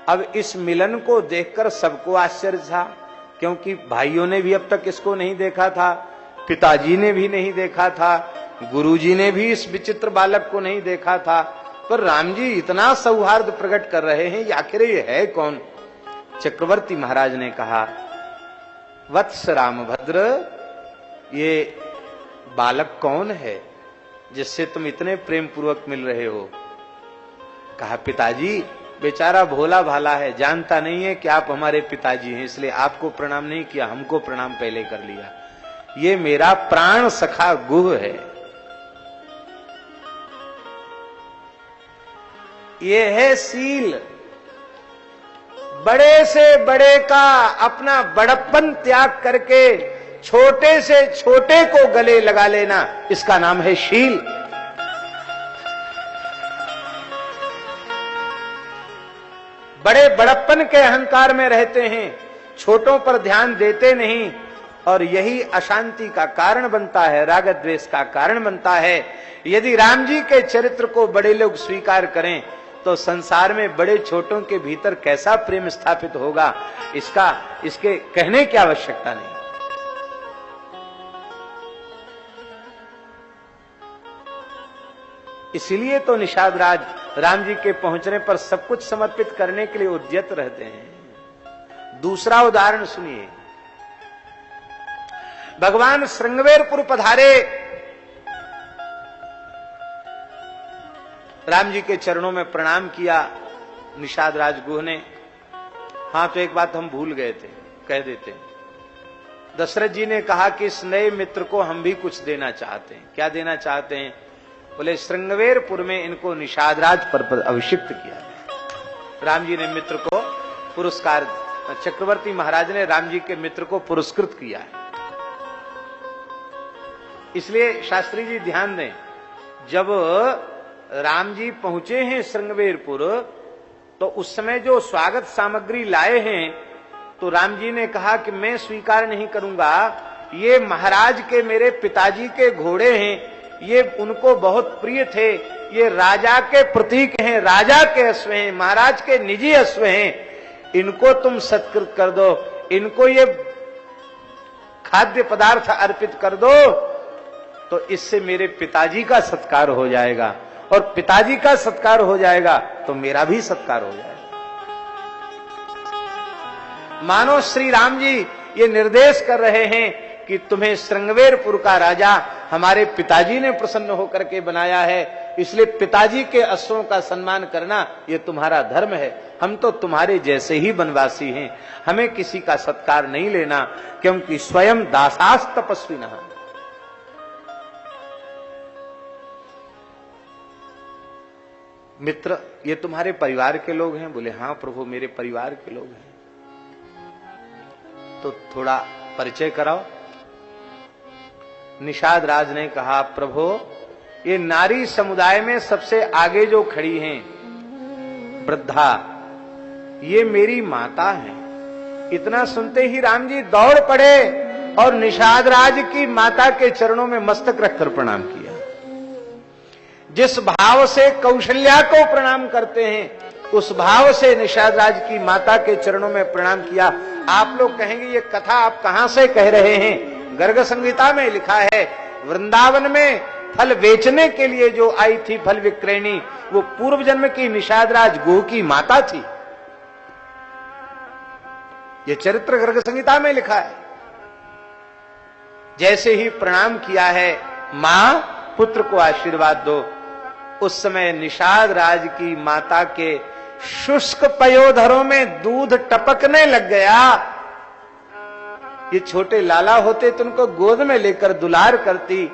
अब इस मिलन को देखकर सबको आश्चर्य था, क्योंकि भाइयों ने भी अब तक इसको नहीं देखा था, पिताजी ने भी नहीं देखा था, गुरुजी ने भी इस विचित्र बालक को नहीं देखा था, पर राम जी इतना सौहार्द प्रकट कर रहे हैं, आखिर ये है कौन? चक्रवर्ती महाराज ने कहा, वत्स रामभद्र, ये बालक कौन है जिससे तुम इतने प्रेम पूर्वक मिल रहे हो? कहा, पिताजी बेचारा भोला भाला है, जानता नहीं है कि आप हमारे पिताजी हैं, इसलिए आपको प्रणाम नहीं किया, हमको प्रणाम पहले कर लिया। ये मेरा प्राण सखा गुह है, ये है सील। बड़े से बड़े का अपना बड़प्पन त्याग करके छोटे से छोटे को गले लगा लेना, इसका नाम है शील। बड़े बड़प्पन के अहंकार में रहते हैं, छोटों पर ध्यान देते नहीं, और यही अशांति का कारण बनता है, राग द्वेष का कारण बनता है। यदि राम जी के चरित्र को बड़े लोग स्वीकार करें तो संसार में बड़े छोटों के भीतर कैसा प्रेम स्थापित होगा, इसके कहने की आवश्यकता नहीं। इसीलिए तो निषाद राज राम जी के पहुंचने पर सब कुछ समर्पित करने के लिए उद्यत रहते हैं। दूसरा उदाहरण सुनिए, भगवान श्रृंगवेरपुर पधारे, राम जी के चरणों में प्रणाम किया निषाद राजगुह ने। हाँ, तो एक बात हम भूल गए थे, कह देते। दशरथ जी ने कहा कि इस नए मित्र को हम भी कुछ देना चाहते हैं। क्या देना चाहते हैं? बोले, श्रृंगवेरपुर में इनको निषाद राज पर अभिषिक्त किया है। राम जी ने मित्र को पुरस्कार, चक्रवर्ती महाराज ने राम जी के मित्र को पुरस्कृत किया है। इसलिए शास्त्री जी ध्यान दें, जब राम जी पहुंचे हैं श्रृंगवेरपुर, तो उस समय जो स्वागत सामग्री लाए हैं, तो राम जी ने कहा कि मैं स्वीकार नहीं करूंगा, ये महाराज के मेरे पिताजी के घोड़े हैं, ये उनको बहुत प्रिय थे, ये राजा के प्रतीक हैं, राजा के अश्व हैं, महाराज के निजी अश्व हैं, इनको तुम सत्कृत कर दो, इनको ये खाद्य पदार्थ अर्पित कर दो, तो इससे मेरे पिताजी का सत्कार हो जाएगा, और पिताजी का सत्कार हो जाएगा तो मेरा भी सत्कार हो जाएगा। मानो श्री राम जी ये निर्देश कर रहे हैं कि तुम्हें श्रृंगवेरपुर का राजा हमारे पिताजी ने प्रसन्न होकर के बनाया है, इसलिए पिताजी के अश्वों का सम्मान करना ये तुम्हारा धर्म है। हम तो तुम्हारे जैसे ही वनवासी हैं, हमें किसी का सत्कार नहीं लेना, क्योंकि स्वयं दासास तपस्विनः। मित्र, ये तुम्हारे परिवार के लोग हैं? बोले, हाँ प्रभु, मेरे परिवार के लोग हैं। तो थोड़ा परिचय कराओ। निषाद राज ने कहा, प्रभु, ये नारी समुदाय में सबसे आगे जो खड़ी हैं वृद्धा, ये मेरी माता है। इतना सुनते ही राम जी दौड़ पड़े और निषाद राज की माता के चरणों में मस्तक रखकर प्रणाम किया। जिस भाव से कौशल्या को प्रणाम करते हैं, उस भाव से निषाद राज की माता के चरणों में प्रणाम किया। आप लोग कहेंगे ये कथा आप कहां से कह रहे हैं? गर्ग संहिता में लिखा है, वृंदावन में फल बेचने के लिए जो आई थी फल विक्रयणी, वो पूर्व जन्म की निषाद राज गुह की माता थी। ये चरित्र गर्ग संहिता में लिखा है। जैसे ही प्रणाम किया है, मां पुत्र को आशीर्वाद दो, उस समय निषाद राज की माता के शुष्क पयोधरों में दूध टपकने लग गया। ये छोटे लाला होते तो उनको गोद में लेकर दुलार करती,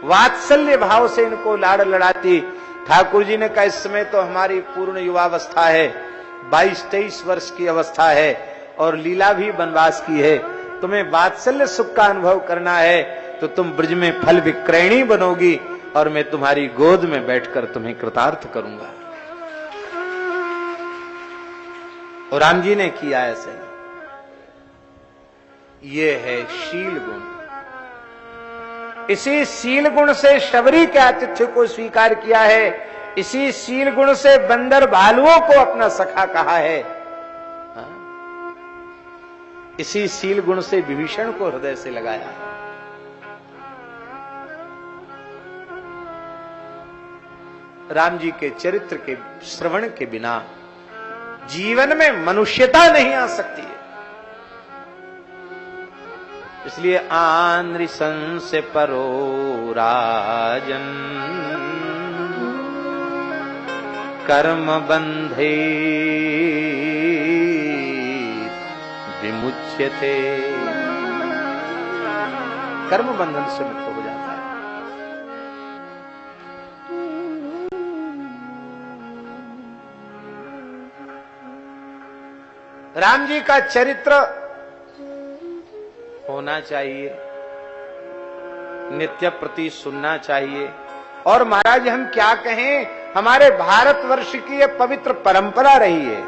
वात्सल्य भाव से इनको लाड़ लड़ाती। ठाकुर जी ने कहा, इस समय तो हमारी पूर्ण युवावस्था है, 22-23 वर्ष की अवस्था है, और लीला भी वनवास की है। तुम्हें वात्सल्य सुख का अनुभव करना है तो तुम ब्रज में फल विक्रयणी बनोगी, और मैं तुम्हारी गोद में बैठकर तुम्हें कृतार्थ करूंगा। और राम जी ने किया ऐसे। ये है शील गुण। इसी शील गुण से शबरी के आतिथ्य को स्वीकार किया है। इसी शील गुण से बंदर भालुओं को अपना सखा कहा है। इसी शील गुण से विभीषण को हृदय से लगाया है। राम जी के चरित्र के श्रवण के बिना जीवन में मनुष्यता नहीं आ सकती है। इसलिए आनृशं से परो राजन कर्म बंधे विमुच्यते। कर्म बंधन से मुक्त हो जाता है। राम जी का चरित्र होना चाहिए, नित्य प्रति सुनना चाहिए। और महाराज हम क्या कहें, हमारे भारतवर्ष की यह पवित्र परंपरा रही है।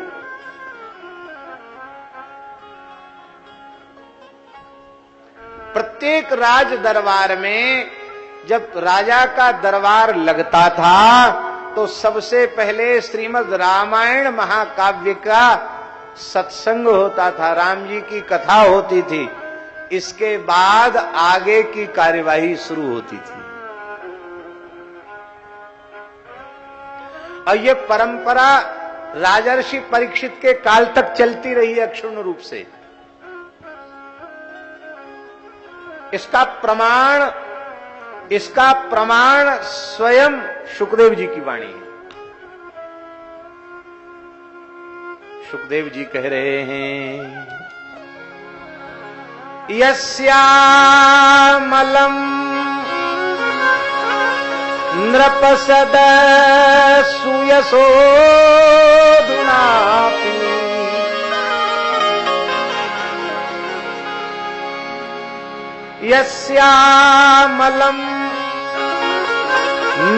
प्रत्येक राज दरबार में जब राजा का दरबार लगता था तो सबसे पहले श्रीमद् रामायण महाकाव्य का सत्संग होता था, राम जी की कथा होती थी। इसके बाद आगे की कार्यवाही शुरू होती थी। और ये परंपरा राजर्षि परीक्षित के काल तक चलती रही है अक्षुण्ण रूप से। इसका प्रमाण स्वयं सुखदेव जी की वाणी है। सुखदेव जी कह रहे हैं, यस्यामलम् नृपसद सुयशोधुनापि यस्यामलम्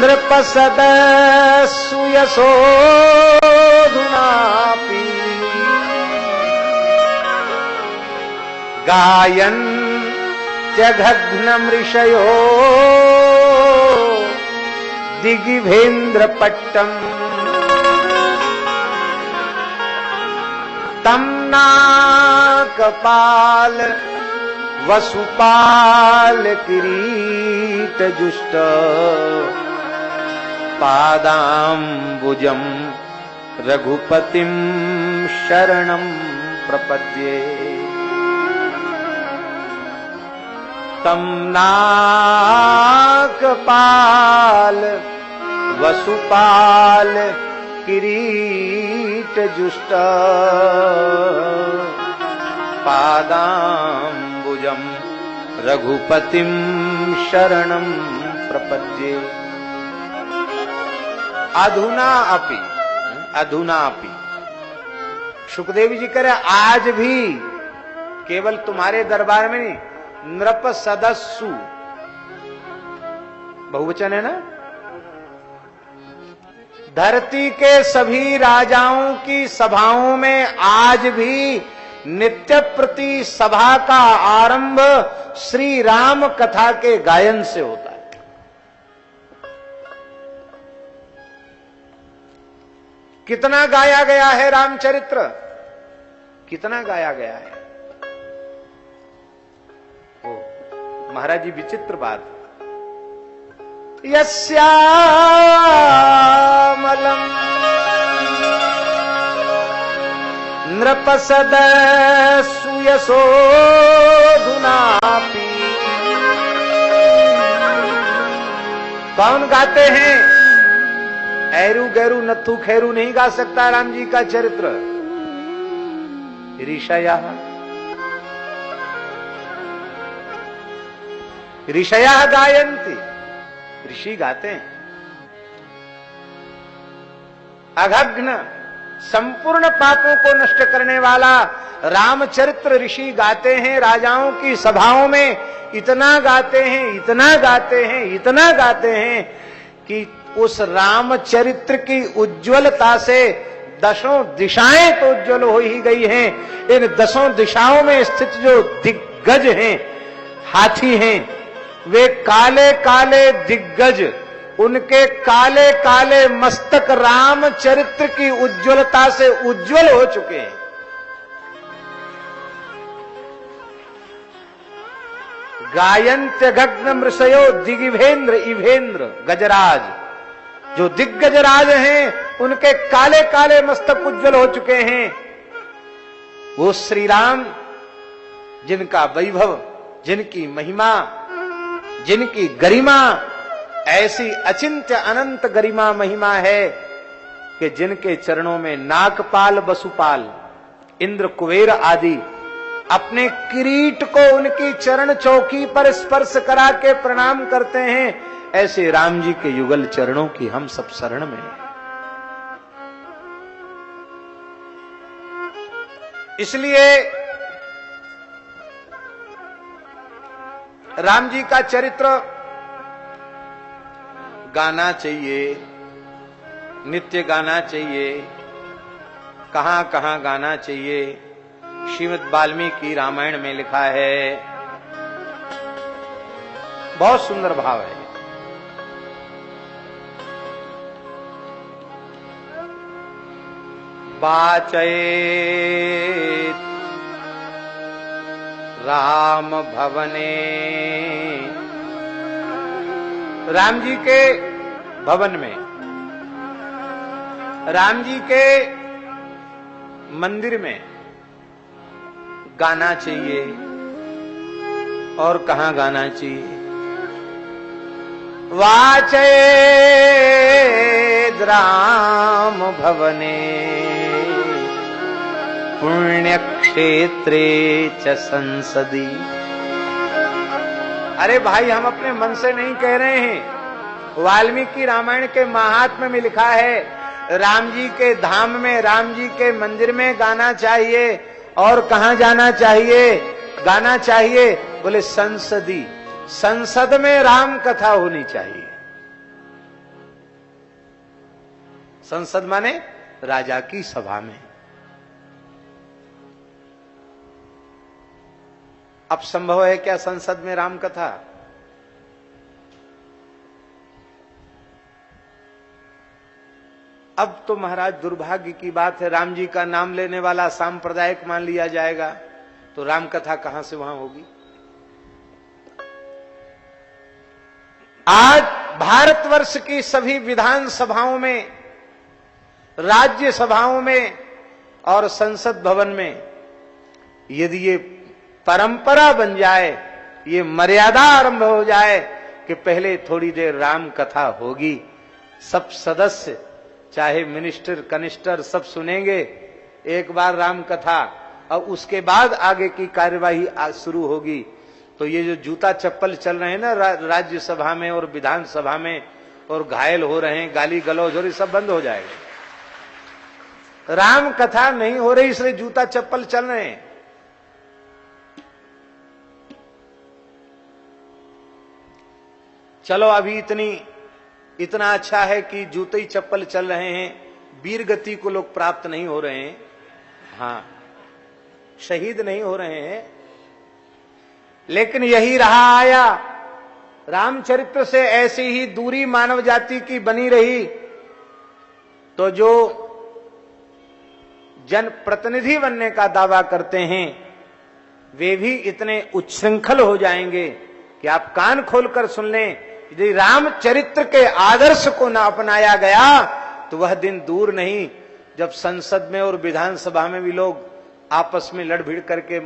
नृपसद सुयशोधुनापि गायन् त्यघघ्नमृषयो दिगिभेन्द्रपट्टम् तं नाकपाल वसुपाल किरीटजुष्ट पादाम्बुजं रघुपतिं शरणं प्रपद्ये। तं नाकपाल वसुपाल किरीटजुष्ट पादाम्बुजं रघुपतिं शरणं प्रपद्ये। अधुना अपि सुखदेव जी कह रहे आज भी केवल तुम्हारे दरबार में नहीं, नृप सदस्सु बहुवचन है ना, धरती के सभी राजाओं की सभाओं में आज भी नित्य प्रति सभा का आरंभ श्री राम कथा के गायन से होता है। कितना गाया गया है रामचरित्र, कितना गाया गया है। महाराज जी विचित्र बात, यस्यामलम् नृपसद सुयशोधुनापि। कौन गाते हैं? ऐरू गैरू नत्थू खैरू नहीं गा सकता राम जी का चरित्र। ऋषयः गायन्ति, ऋषि गाते हैं। अघग्न संपूर्ण पापों को नष्ट करने वाला रामचरित्र ऋषि गाते हैं राजाओं की सभाओं में, इतना गाते हैं, इतना गाते हैं, इतना गाते हैं कि उस रामचरित्र की उज्ज्वलता से दसों दिशाएं तो उज्ज्वल हो ही गई हैं। इन दसों दिशाओं में स्थित जो दिग्गज हैं, हाथी हैं, वे काले काले दिग्गज, उनके काले काले मस्तक रामचरित्र की उज्ज्वलता से उज्ज्वल हो चुके हैं। गायन्त्य गग्न मृषयो दिगिभेन्द्र इभेन्द्र गजराज, जो दिग्गजराज हैं उनके काले काले मस्तक उज्ज्वल हो चुके हैं। वो श्री राम जिनका वैभव, जिनकी महिमा, जिनकी गरिमा ऐसी अचिंत्य अनंत गरिमा महिमा है कि जिनके चरणों में नागपाल वसुपाल इंद्र कुबेर आदि अपने किरीट को उनकी चरण चौकी पर स्पर्श करा के प्रणाम करते हैं, ऐसे राम जी के युगल चरणों की हम सब शरण में हैं। इसलिए राम जी का चरित्र गाना चाहिए, नित्य गाना चाहिए, कहां कहां गाना चाहिए। श्रीमद् वाल्मीकि रामायण में लिखा है, बहुत सुंदर भाव है। वाचयेत् राम भवने, राम जी के भवन में, राम जी के मंदिर में गाना चाहिए। और कहां गाना चाहिए? वाचयेद् राम भवने पुण्य क्षेत्रे च संसदी। अरे भाई, हम अपने मन से नहीं कह रहे हैं। वाल्मीकि रामायण के महात्म्य में लिखा है, राम जी के धाम में, राम जी के मंदिर में गाना चाहिए। और कहां जाना चाहिए, गाना चाहिए? बोले संसदी, संसद में राम कथा होनी चाहिए। संसद माने राजा की सभा में। अब संभव है क्या संसद में राम कथा? अब तो महाराज दुर्भाग्य की बात है, राम जी का नाम लेने वाला सांप्रदायिक मान लिया जाएगा, तो राम कथा कहां से वहां होगी? आज भारतवर्ष की सभी विधान सभाओं में, राज्य सभाओं में और संसद भवन में यदि ये परंपरा बन जाए, ये मर्यादा आरंभ हो जाए कि पहले थोड़ी देर राम कथा होगी, सब सदस्य चाहे मिनिस्टर कनिस्टर सब सुनेंगे एक बार राम कथा, और उसके बाद आगे की कार्यवाही शुरू होगी, तो ये जो जूता चप्पल चल रहे हैं ना राज्यसभा में और विधान सभा में, और घायल हो रहे हैं, गाली गलौज हो रही, सब बंद हो जाएगा। राम कथा नहीं हो रही, इसलिए जूता चप्पल चल रहे हैं। चलो अभी इतना अच्छा है कि जूते चप्पल चल रहे हैं, वीर गति को लोग प्राप्त नहीं हो रहे हैं, हाँ शहीद नहीं हो रहे हैं, लेकिन यही रहा आया। रामचरित्र से ऐसी ही दूरी मानव जाति की बनी रही, तो जो जनप्रतिनिधि बनने का दावा करते हैं वे भी इतने उच्छृंखल हो जाएंगे कि आप कान खोलकर सुन लें। यदि रामचरित्र के आदर्श को न अपनाया गया तो वह दिन दूर नहीं जब संसद में और विधानसभा में भी लोग आपस में लड़ भिड़ करके